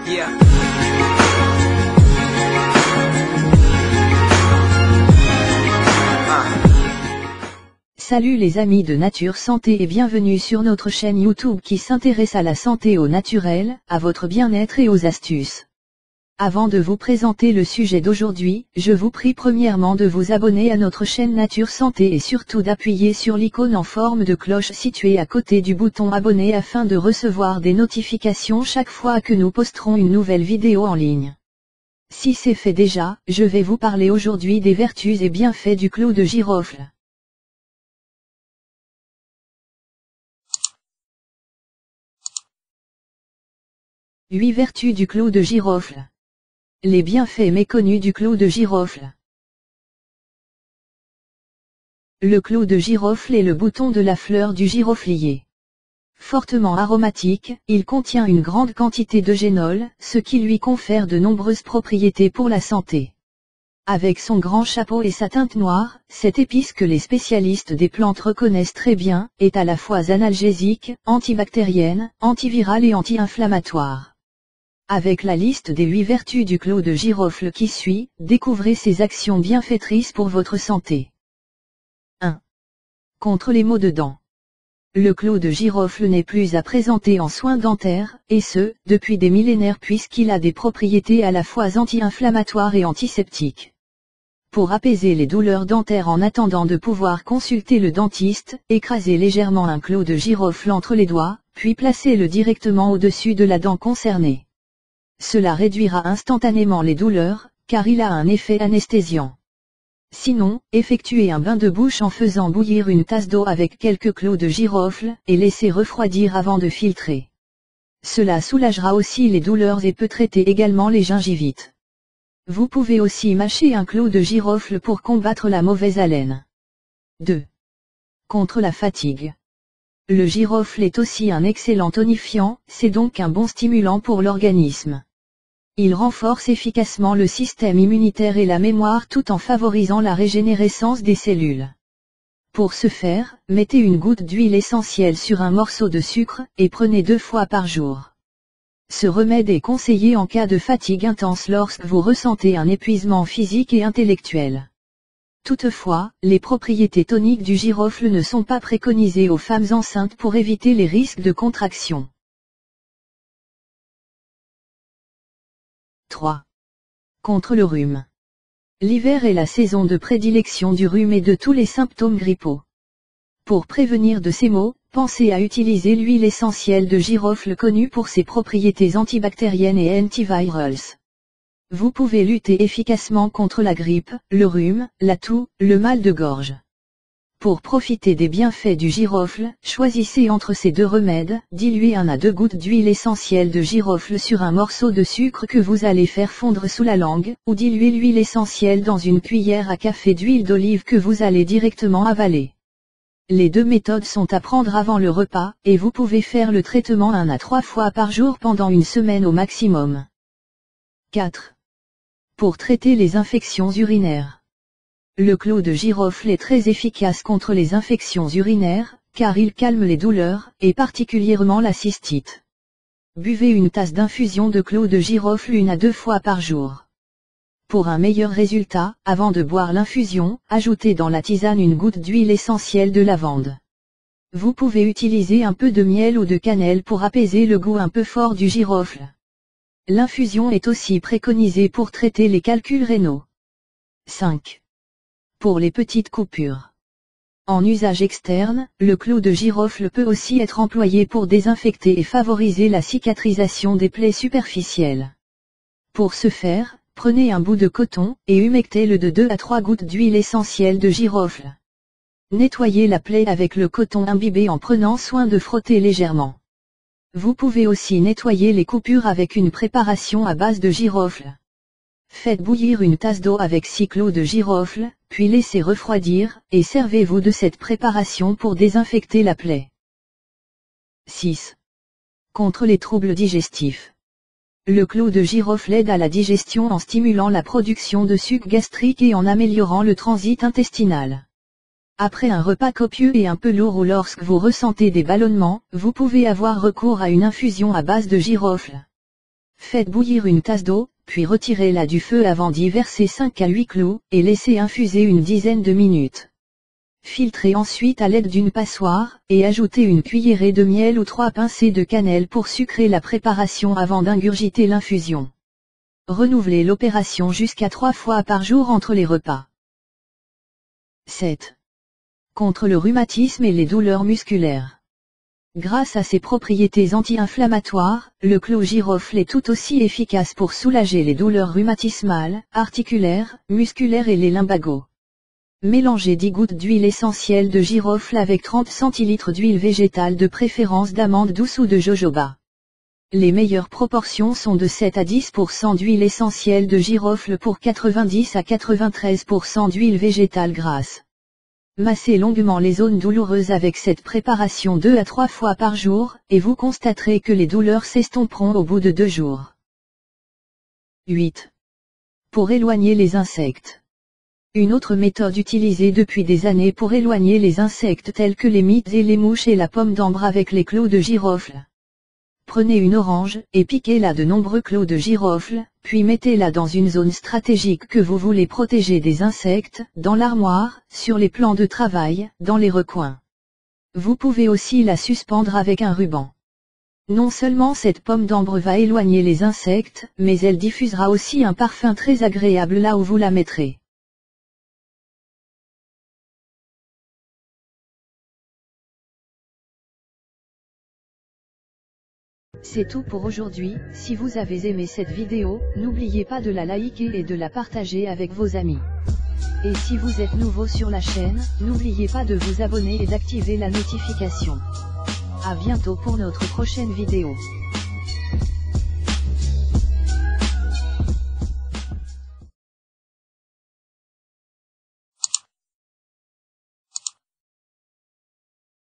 Yeah. Salut les amis de Nature Santé et bienvenue sur notre chaîne YouTube qui s'intéresse à la santé au naturel, à votre bien-être et aux astuces. Avant de vous présenter le sujet d'aujourd'hui, je vous prie premièrement de vous abonner à notre chaîne Nature Santé et surtout d'appuyer sur l'icône en forme de cloche située à côté du bouton abonner afin de recevoir des notifications chaque fois que nous posterons une nouvelle vidéo en ligne. Si c'est fait déjà, je vais vous parler aujourd'hui des vertus et bienfaits du clou de girofle. Huit vertus du clou de girofle. Les bienfaits méconnus du clou de girofle. Le clou de girofle est le bouton de la fleur du giroflier. Fortement aromatique, il contient une grande quantité de génol, ce qui lui confère de nombreuses propriétés pour la santé. Avec son grand chapeau et sa teinte noire, cette épice que les spécialistes des plantes reconnaissent très bien, est à la fois analgésique, antibactérienne, antivirale et anti-inflammatoire. Avec la liste des 8 vertus du clou de girofle qui suit, découvrez ses actions bienfaitrices pour votre santé. 1. Contre les maux de dents. Le clou de girofle n'est plus à présenter en soins dentaires, et ce, depuis des millénaires puisqu'il a des propriétés à la fois anti-inflammatoires et antiseptiques. Pour apaiser les douleurs dentaires en attendant de pouvoir consulter le dentiste, écrasez légèrement un clou de girofle entre les doigts, puis placez-le directement au-dessus de la dent concernée. Cela réduira instantanément les douleurs, car il a un effet anesthésiant. Sinon, effectuez un bain de bouche en faisant bouillir une tasse d'eau avec quelques clous de girofle, et laissez refroidir avant de filtrer. Cela soulagera aussi les douleurs et peut traiter également les gingivites. Vous pouvez aussi mâcher un clou de girofle pour combattre la mauvaise haleine. 2. Contre la fatigue. Le girofle est aussi un excellent tonifiant, c'est donc un bon stimulant pour l'organisme. Il renforce efficacement le système immunitaire et la mémoire tout en favorisant la régénérescence des cellules. Pour ce faire, mettez une goutte d'huile essentielle sur un morceau de sucre, et prenez 2 fois par jour. Ce remède est conseillé en cas de fatigue intense lorsque vous ressentez un épuisement physique et intellectuel. Toutefois, les propriétés toniques du girofle ne sont pas préconisées aux femmes enceintes pour éviter les risques de contraction. 3. Contre le rhume. L'hiver est la saison de prédilection du rhume et de tous les symptômes grippaux. Pour prévenir de ces maux, pensez à utiliser l'huile essentielle de girofle connue pour ses propriétés antibactériennes et antivirales. Vous pouvez lutter efficacement contre la grippe, le rhume, la toux, le mal de gorge. Pour profiter des bienfaits du girofle, choisissez entre ces 2 remèdes, diluez 1 à 2 gouttes d'huile essentielle de girofle sur un morceau de sucre que vous allez faire fondre sous la langue, ou diluez l'huile essentielle dans une cuillère à café d'huile d'olive que vous allez directement avaler. Les 2 méthodes sont à prendre avant le repas, et vous pouvez faire le traitement 1 à 3 fois par jour pendant une semaine au maximum. 4. Pour traiter les infections urinaires. Le clou de girofle est très efficace contre les infections urinaires, car il calme les douleurs, et particulièrement la cystite. Buvez une tasse d'infusion de clou de girofle 1 à 2 fois par jour. Pour un meilleur résultat, avant de boire l'infusion, ajoutez dans la tisane une goutte d'huile essentielle de lavande. Vous pouvez utiliser un peu de miel ou de cannelle pour apaiser le goût un peu fort du girofle. L'infusion est aussi préconisée pour traiter les calculs rénaux. 5. Pour les petites coupures. En usage externe, le clou de girofle peut aussi être employé pour désinfecter et favoriser la cicatrisation des plaies superficielles. Pour ce faire, prenez un bout de coton, et humectez-le de 2 à 3 gouttes d'huile essentielle de girofle. Nettoyez la plaie avec le coton imbibé en prenant soin de frotter légèrement. Vous pouvez aussi nettoyer les coupures avec une préparation à base de girofle. Faites bouillir une tasse d'eau avec 6 clous de girofle, puis laissez refroidir, et servez-vous de cette préparation pour désinfecter la plaie. 6. Contre les troubles digestifs. Le clou de girofle aide à la digestion en stimulant la production de suc gastrique et en améliorant le transit intestinal. Après un repas copieux et un peu lourd ou lorsque vous ressentez des ballonnements, vous pouvez avoir recours à une infusion à base de girofle. Faites bouillir une tasse d'eau, puis retirez-la du feu avant d'y verser 5 à 8 clous, et laissez infuser une dizaine de minutes. Filtrez ensuite à l'aide d'une passoire, et ajoutez une cuillerée de miel ou 3 pincées de cannelle pour sucrer la préparation avant d'ingurgiter l'infusion. Renouvelez l'opération jusqu'à 3 fois par jour entre les repas. 7. Contre le rhumatisme et les douleurs musculaires. Grâce à ses propriétés anti-inflammatoires, le clou girofle est tout aussi efficace pour soulager les douleurs rhumatismales, articulaires, musculaires et les lumbagos. Mélangez 10 gouttes d'huile essentielle de girofle avec 30 centilitres d'huile végétale de préférence d'amande douce ou de jojoba. Les meilleures proportions sont de 7 à 10% d'huile essentielle de girofle pour 90 à 93% d'huile végétale grasse. Massez longuement les zones douloureuses avec cette préparation 2 à 3 fois par jour, et vous constaterez que les douleurs s'estomperont au bout de 2 jours. 8. Pour éloigner les insectes. Une autre méthode utilisée depuis des années pour éloigner les insectes tels que les mites et les mouches est la pomme d'ambre avec les clous de girofle. Prenez une orange, et piquez-la de nombreux clous de girofle, puis mettez-la dans une zone stratégique que vous voulez protéger des insectes, dans l'armoire, sur les plans de travail, dans les recoins. Vous pouvez aussi la suspendre avec un ruban. Non seulement cette pomme d'ambre va éloigner les insectes, mais elle diffusera aussi un parfum très agréable là où vous la mettrez. C'est tout pour aujourd'hui. Si vous avez aimé cette vidéo, n'oubliez pas de la liker et de la partager avec vos amis. Et si vous êtes nouveau sur la chaîne, n'oubliez pas de vous abonner et d'activer la notification. À bientôt pour notre prochaine vidéo.